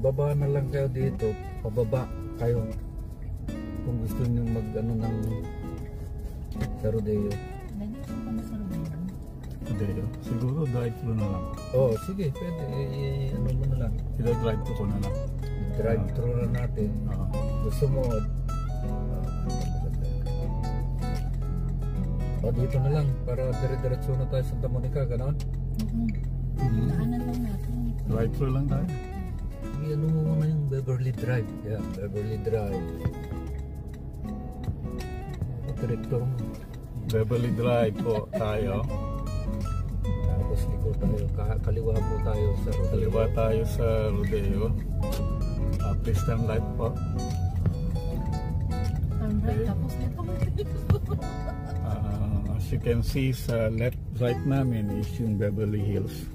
baba na lang kayo dito, pababa kayo kung gusto niyo mag ano ng sa rodeo. Nandito pa na sa rodeo. Rodeo? Siguro drive-thru na lang. Oh, sige, pwede. Ano mo na lang. Drive-thru ko na lang. Drive-thru na natin. Gusto mo, dito na lang para dire-diretso na tayo sa Santa Monica, gano'n? Daanan lang natin. Drive-thru lang tayo. Ano mo muna yung Beverly Drive. Yeah, Beverly Drive. Director mo. Beverly Drive po tayo. Tapos liko tayo, kaliwa po tayo sa rodeo. Kaliwa tayo sa rodeo. Please turn left po. Turn right, tapos dito mo dito. As you can see, sa right namin is yung Beverly Hills.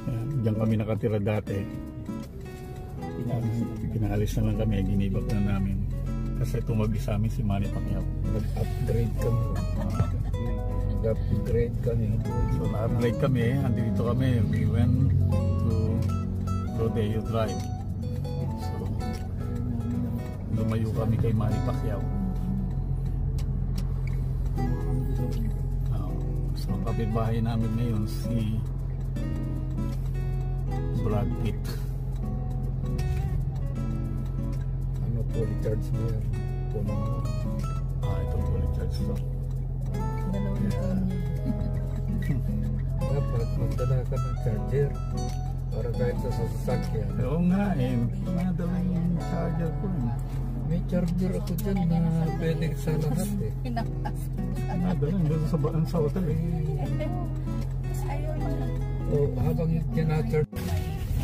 Yan, diyan kami nakatira dati. Pinaalis na lang kami, ginibak na namin. Kasi tumabi sa amin si Manny Pacquiao. Nag-upgrade kami. Nag-upgrade kami. So na-upgrade kami, andito kami. We went to Rodeo Drive. So lumayo kami kay Manny Pacquiao. So ang kapitbahay namin ngayon si Brad Pitt. Ano po, recharge mo yan? Ito po, recharge to. Dalawang phone niya. Dapat magdala ka ng charger para kahit sa sasakyan. Oo nga nadala yung charger ko May charger ako dyan na pwede sa lahat Pinakas. Nadala yung sa hotel Tapos ayaw na. Habang ginacharge.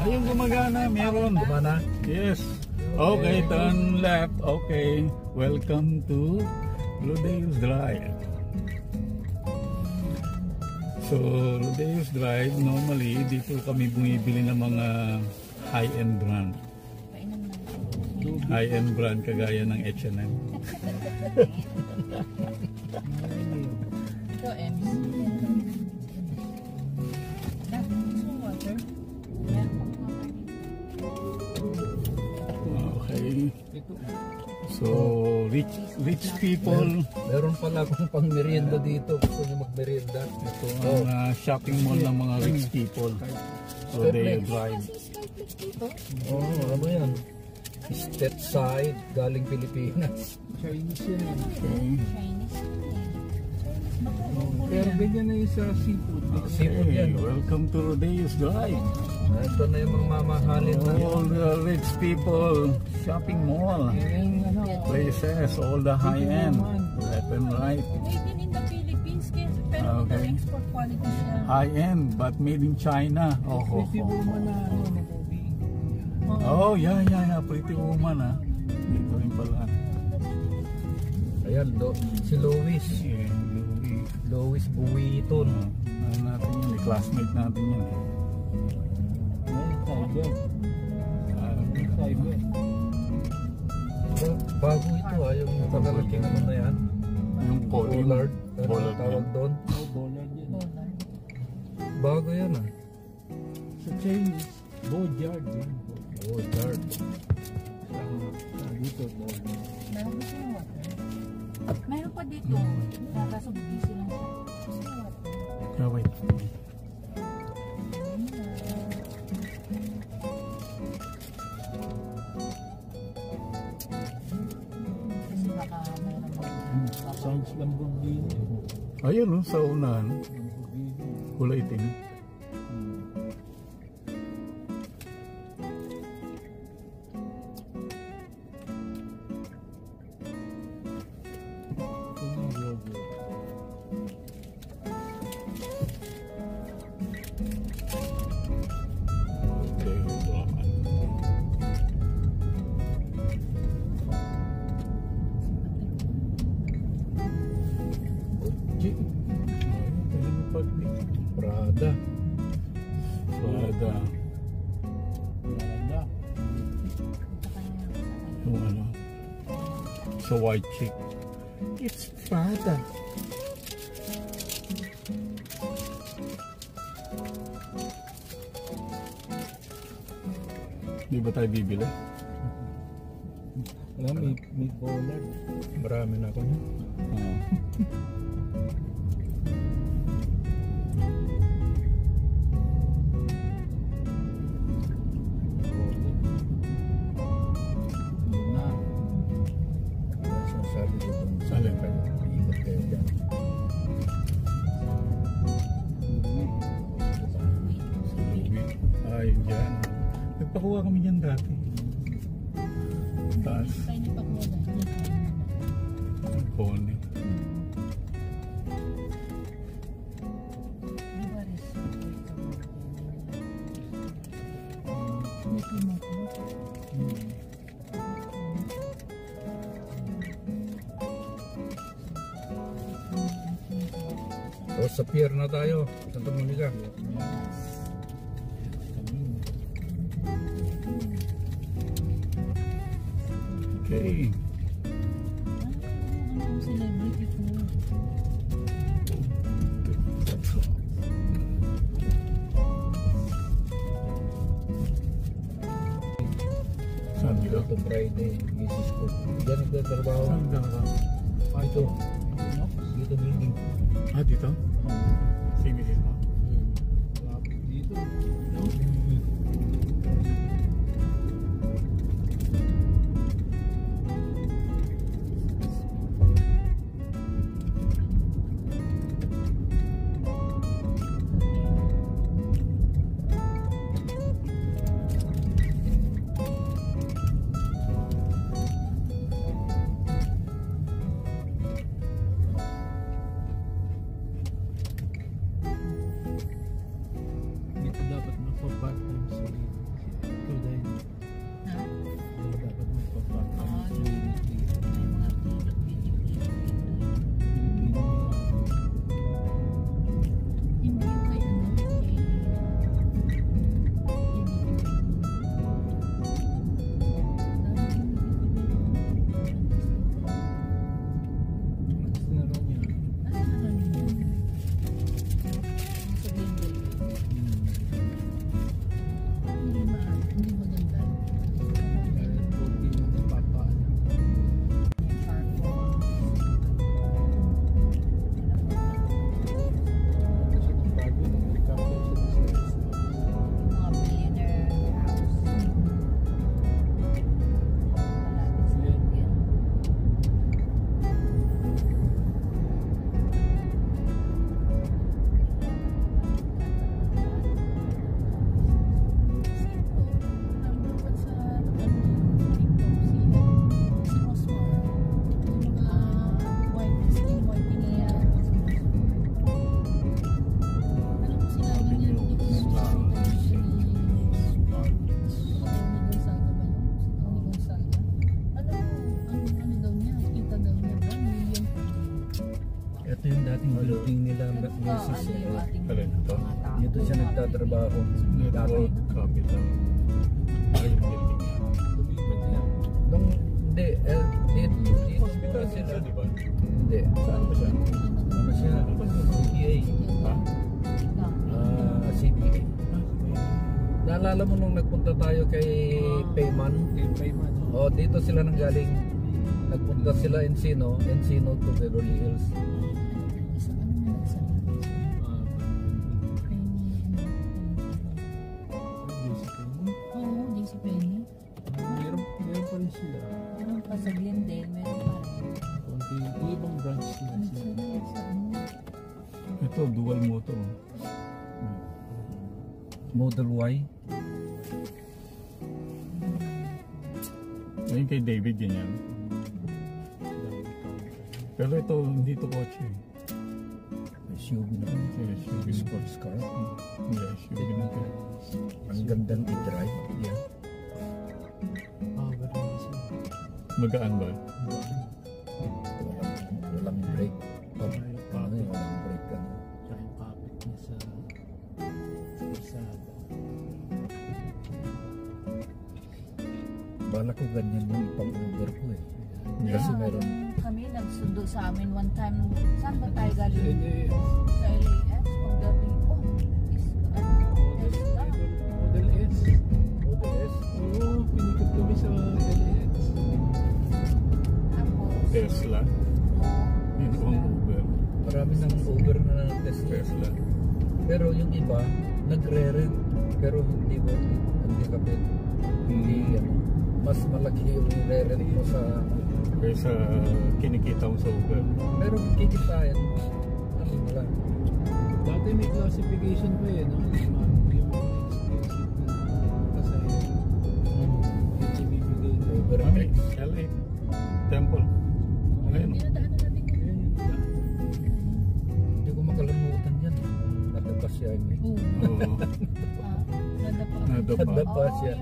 Ayun gumagana, meron. Gumana? Yes. Okay, turn left. Okay. Welcome to Rodeo's Drive. So, Rodeo's Drive, normally, dito kami bumibili ng mga high-end brand. High-end brand kagaya ng H&M. Ito, MC. Water. Okay. So, rich people. Meron pala akong pang merienda dito. Gusto niyo mag-merienda? Ito ang shopping mall ng mga rich people. Rodeo Drive. Ano yan? State side, galing Pilipinas. Chinese yan. Okay. Pero bigyan na yung sa seafood. Seafood yan. Welcome to Rodeo's Drive. Ito na yung mga mamahalin na All the rich people shopping mall. Places, all the high-end. Left and right. Made in the Philippines, pero Okay. export quality siya. High-end but made in China. Pretty woman na Oh, yeah. Pretty woman Dito rin pala. Ayan, si Lois. Yeah, Lois Buwiton. ano natin yun, classmate natin yun Bago ito yung pagkalaking ano na yan. Yung Bollard. Bollard Tawag doon. Bago yan Sa Chinese, Bollard yan. Bollard. Dito, Bollard. Meron gusto yung water. Meron pa dito. Kaso busy lang siya. Gusto yung water. wait. Kasi baka meron mo. Sounds Lamborghini. Ayun sa unahan. Kulay itim. Prada. Yung ano. Sa white chick. It's Prada. Di ba tayo bibili? Wala, may bowler. Marami na ako niya. Oo. Sinasabi ko kung Alin? ikot kayo dyan. Ay, dyan. Nagpakuha kami dyan dati. Taas. Tayo nagpakuha dahil. Ang pony. Di ba resort? May kumukuha. O, sa pier na tayo, Santa Monica. Okay. Ano ang celebrity ko? Saan ka? Ito Friday, misis ko. Diyan nagtatrabaho. Saan ka? Dito. Dito building. Ah, dito? Si Mrs. mo? Dito. Dito dapat magpa-part-time si Tuday. Ha? Dito dapat magpa-part-time si May mga video. Filipino. Hindi yung kay ano, Sinara niya. Hindi maganda. Dahil pogi na napapaano. Ito siya ng bago ng helicopter sa business. Mga billionaire house. Malapit sa Bigyan. Ito yung dating building nila, misis. Alin ito? Dito siya nagtatrabaho. Dati. Network Capital. Ay, yung building niya. Lumipat niya. Nung, hindi, dito Hospital sila. sila, di ba? Hindi. Saan ba siya? Ano siya? CPA. Ha? CPA. Naalala mo nung nagpunta tayo kay Payman? Kay Payman. O, dito sila nanggaling. Nagpunta sila Encino to Beverly Hills. Meron pa rin sila. Meron pa sa Glendale, meron pa rin. Konti, yung ibang branch nila Ano sila. sila sa ano? Ito, dual motor. Model Y. Ayun kay David, ganyan. Pero ito, hindi ito kotse. SUV naman. Yes, SUV. Sports car. Yeah, SUV na ito. Ang gandang i-drive. Yeah. Very nice. Magaan ba? Walang brake. Walang Ano yun? Walang brake. Ano. Tsaka yung kapit niya sa kalsada. Bala ko ganyan yung ipang-over ko eh. Yeah. Kasi meron. Kami nagsundo sa amin one time. Saan ba tayo galing? LAS. Sa LAS. Pagdating ko, is ano, Model S. Model S. Oo. Pero yung iba, nagre-rent. Pero hindi worth it. Hindi kapit. Hindi ano. Mas malaki yung re-rent mo sa... Kaysa kinikita mo sa Uber. Pero kikitain. Ano mo lang. Dati may classification pa yun, no? Yung mga expensive na pasahero. Yung ibibigay na. Uber Okay, X. LA Temple. Ayun. Dinadaanan natin yun. Hindi ko makalimutan yan. Nadapa siya yun. Oo. Nadapa. Nadapa. Nadapa siya.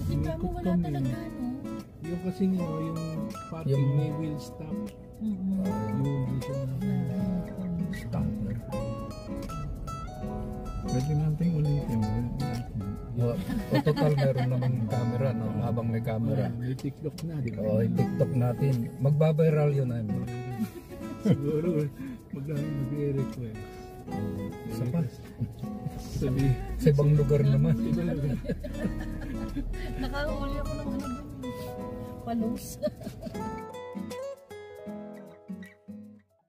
Hindi pa mo wala talaga, no? Yung kasi nga, yung parking Yung- may wheel stop. Mm-mm. Yung dito na. Stamper. Pwede natin ulitin. O total meron namang camera, no? Habang may camera. May TikTok na, di ba? O, i-tiktok natin. Magbabiral yun ay. Siguro, mag-request. Isa pa. Sabi, Sa ibang lugar naman. Nakahuli ako ng ano dun. Palos.